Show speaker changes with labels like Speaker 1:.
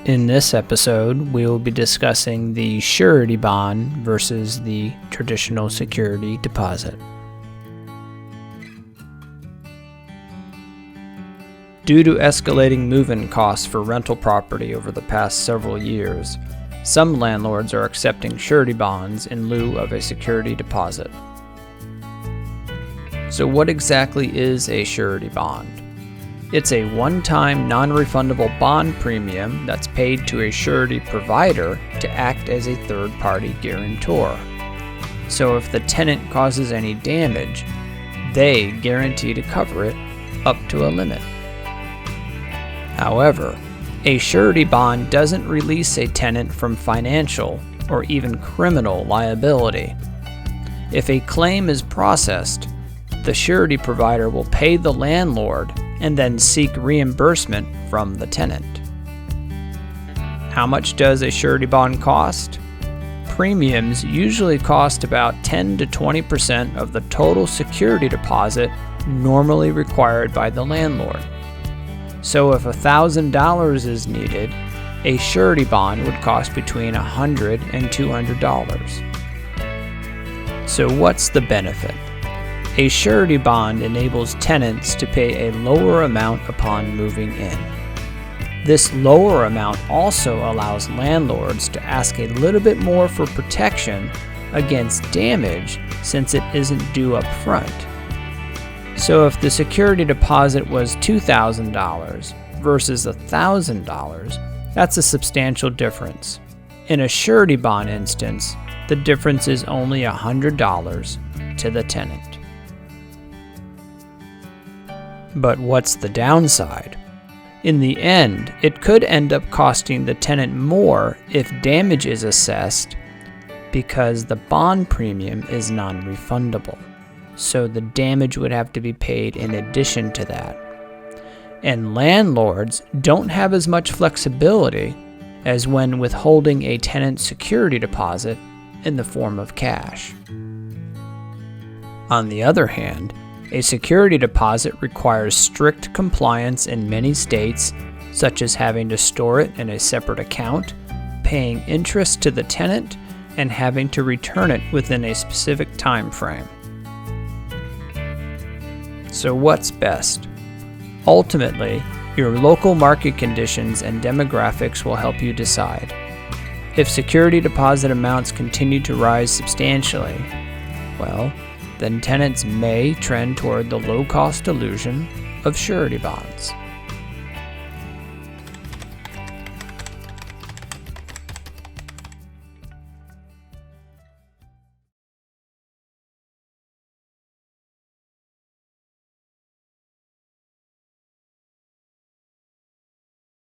Speaker 1: In this episode, we will be discussing the surety bond versus the traditional security deposit. Due to escalating move-in costs for rental property over the past several years, some landlords are accepting surety bonds in lieu of a security deposit. So what exactly is a surety bond? It's a one-time non-refundable bond premium that's paid to a surety provider to act as a third-party guarantor. So if the tenant causes any damage, they guarantee to cover it up to a limit. However, a surety bond doesn't release a tenant from financial or even criminal liability. If a claim is processed, the surety provider will pay the landlord and then seek reimbursement from the tenant. How much does a surety bond cost? Premiums usually cost about 10 to 20% of the total security deposit normally required by the landlord. So if $1,000 is needed, a surety bond would cost between $100 and $200. So what's the benefit? A surety bond enables tenants to pay a lower amount upon moving in. This lower amount also allows landlords to ask a little bit more for protection against damage since it isn't due up front. So if the security deposit was $2,000 versus $1,000, that's a substantial difference. In a surety bond instance, the difference is only $100 to the tenant. But what's the downside? In the end, it could end up costing the tenant more if damage is assessed because the bond premium is non-refundable. So the damage would have to be paid in addition to that. And landlords don't have as much flexibility as when withholding a tenant's security deposit in the form of cash. On the other hand, a security deposit requires strict compliance in many states, such as having to store it in a separate account, paying interest to the tenant, and having to return it within a specific time frame. So what's best? Ultimately, your local market conditions and demographics will help you decide. If security deposit amounts continue to rise substantially, well, then tenants may trend toward the low-cost illusion of surety bonds.